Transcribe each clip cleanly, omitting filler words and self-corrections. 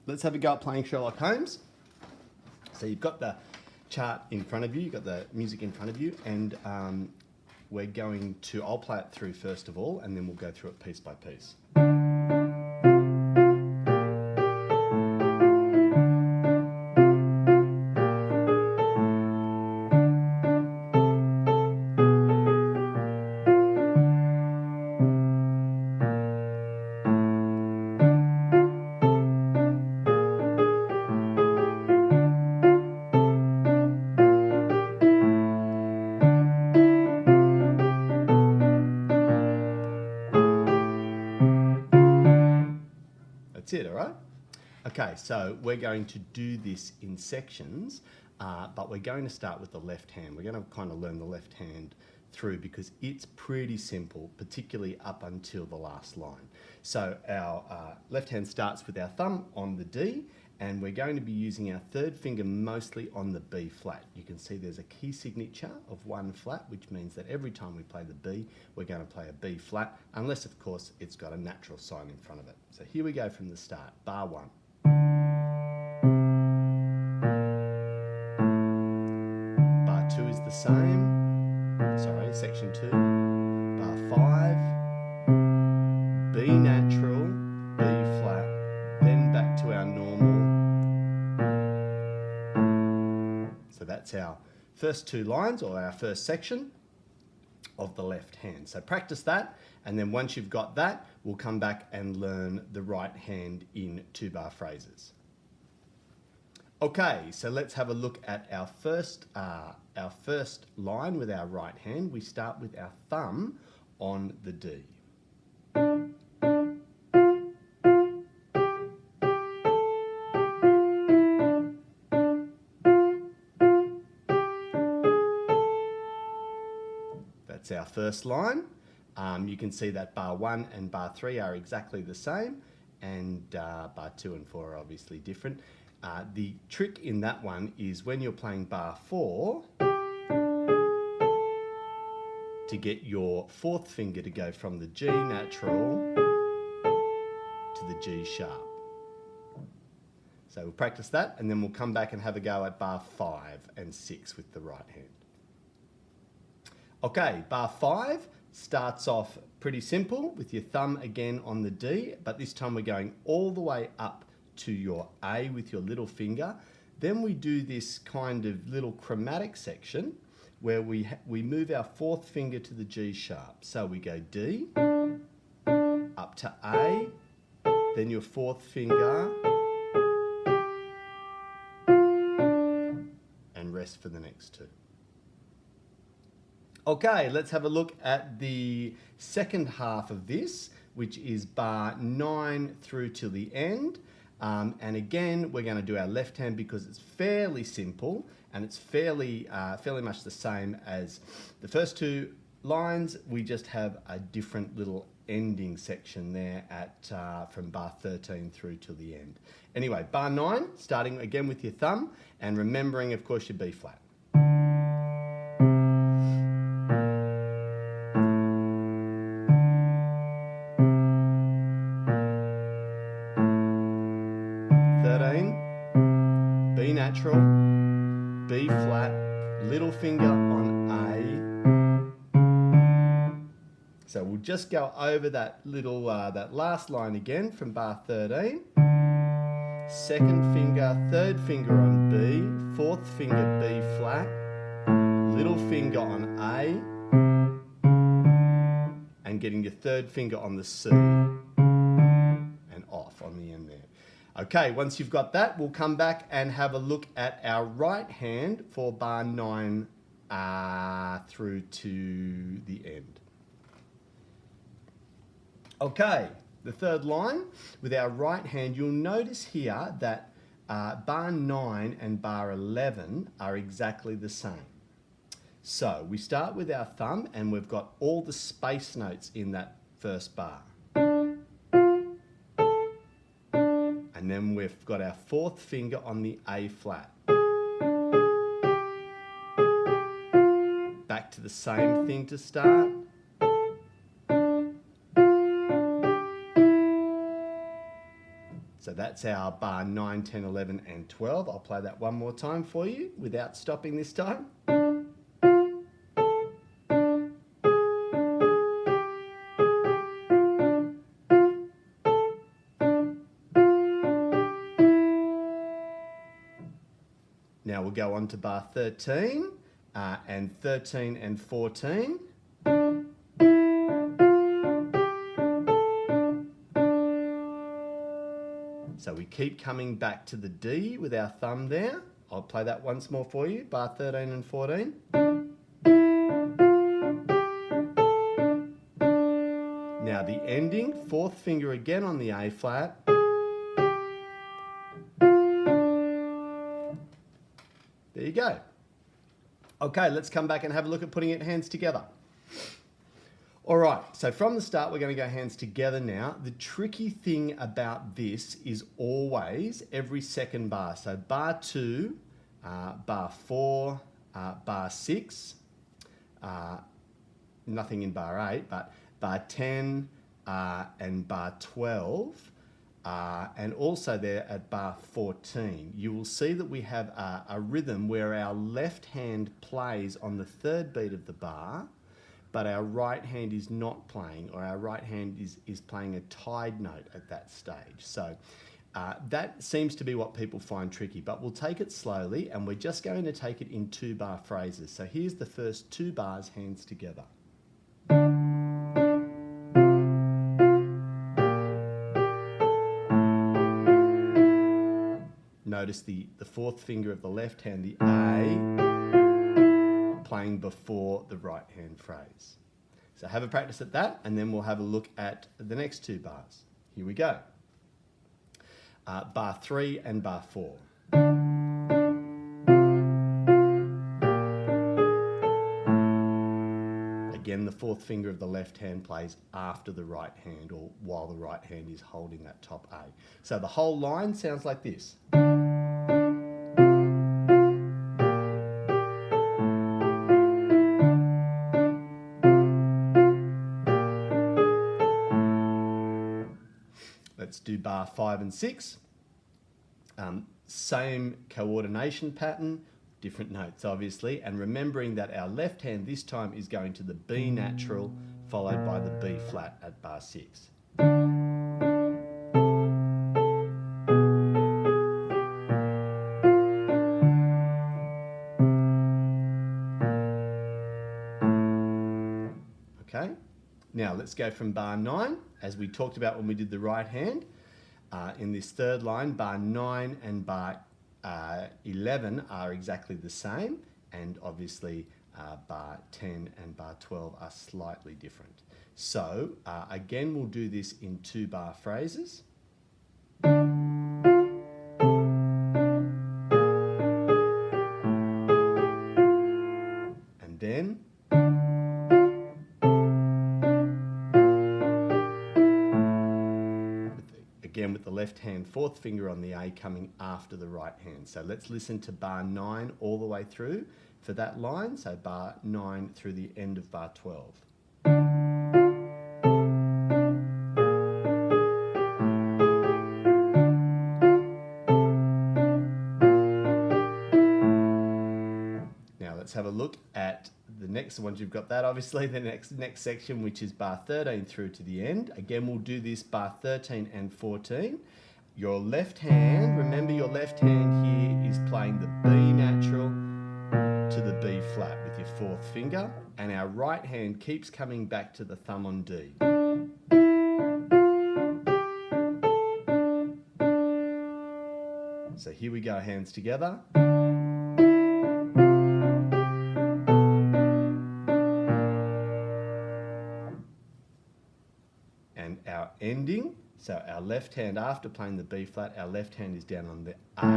let's have a go at playing Sherlock Holmes. So you've got the chart in front of you, you've got the music in front of you, and we're going to, I'll play it through first of all, and then we'll go through it piece by piece. That's it, all right? Okay, so we're going to do this in sections, but we're going to start with the left hand. We're going to kind of learn the left hand through because it's pretty simple, particularly up until the last line. So our left hand starts with our thumb on the D, and we're going to be using our third finger mostly on the B flat. You can see there's a key signature of 1 flat, which means that every time we play the B, we're going to play a B flat, unless of course it's got a natural sign in front of it. So here we go from the start, bar 1. Bar 2 is the same, sorry, section 2. Bar 5, B natural, B flat, then back to our normal. So that's our first 2 lines, or our first section of the left hand. So practice that, and then once you've got that, we'll come back and learn the right hand in 2-bar phrases. Okay, so let's have a look at our first line with our right hand. We start with our thumb on the D. That's our first line. You can see that bar 1 and bar 3 are exactly the same, and bar 2 and 4 are obviously different. The trick in that one is when you're playing bar 4, to get your 4th finger to go from the G natural to the G sharp. So we'll practice that, and then we'll come back and have a go at bar 5 and 6 with the right hand. Okay, bar 5 starts off pretty simple with your thumb again on the D, but this time we're going all the way up to your A with your little finger. Then we do this kind of little chromatic section where we move our 4th finger to the G sharp. So we go D, up to A, then your 4th finger, and rest for the next 2. Okay, let's have a look at the second half of this, which is bar 9 through to the end. And again, we're going to do our left hand because it's fairly simple and it's fairly much the same as the first 2 lines. We just have a different little ending section there at from bar 13 through to the end. Anyway, bar 9, starting again with your thumb and remembering, of course, your B flat. B natural, B flat, little finger on A. So we'll just go over that little, that last line again from bar 13. 2nd finger, 3rd finger on B, 4th finger B flat, little finger on A, and getting your 3rd finger on the C, and off on the end there. Okay, once you've got that, we'll come back and have a look at our right hand for bar 9 through to the end. Okay, the third line with our right hand, you'll notice here that bar 9 and bar 11 are exactly the same. So we start with our thumb and we've got all the space notes in that first bar. And then we've got our 4th finger on the A flat. Back to the same thing to start. So So that's our bar 9, 10, 11 and 12. I'll play that one more time for you without stopping this time. Now we'll go on to bar 13 and 13 and 14. So we keep coming back to the D with our thumb there. I'll play that once more for you, bar 13 and 14. Now the ending, fourth finger again on the A flat. There you go. Okay, let's come back and have a look at putting it hands together. All right, so from the start, we're going to go hands together now. The tricky thing about this is always every second bar. So bar 2, bar 4, bar 6, nothing in bar 8, but bar 10 and bar 12, and also there at bar 14, you will see that we have a rhythm where our left hand plays on the third beat of the bar, but our right hand is not playing, or our right hand is playing a tied note at that stage. So that seems to be what people find tricky, but we'll take it slowly, and we're just going to take it in 2-bar phrases. So here's the first 2 bars hands together. Notice the fourth finger of the left hand, the A, playing before the right hand phrase. So have a practice at that, and then we'll have a look at the next 2 bars. Here we go. Bar 3 and bar 4. Again, the fourth finger of the left hand plays after the right hand, or while the right hand is holding that top A. So the whole line sounds like this. Let's do bar 5 and 6. Same coordination pattern, different notes obviously, and remembering that our left hand this time is going to the B natural followed by the B flat at bar 6. Okay, now let's go from bar 9, as we talked about when we did the right hand. In this third line, bar 9 and bar 11 are exactly the same, and obviously bar 10 and bar 12 are slightly different. So again, we'll do this in 2-bar phrases. And then again with the left hand, fourth finger on the A coming after the right hand. So let's listen to bar 9 all the way through for that line. So bar 9 through the end of bar 12. Now let's have a look at the next, once you've got that obviously, the next section, which is bar 13 through to the end. Again, we'll do this bar 13 and 14. Your left hand, remember your left hand here is playing the B natural to the B flat with your fourth finger, and our right hand keeps coming back to the thumb on D. So here we go, hands together. And our ending, so our left hand, after playing the B flat, our left hand is down on the A.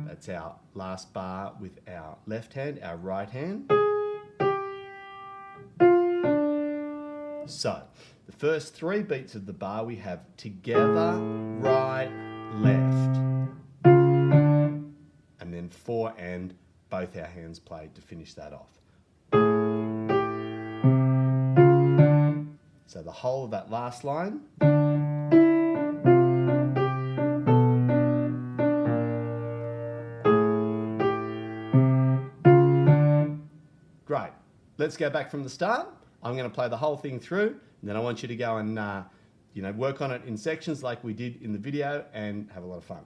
That's our last bar with our left hand, our right hand. So, the first 3 beats of the bar we have together, right, left. And then 4 and both our hands played to finish that off. So the whole of that last line. let's go back from the start. I'm going to play the whole thing through, and then I want you to go and work on it in sections like we did in the video and have a lot of fun.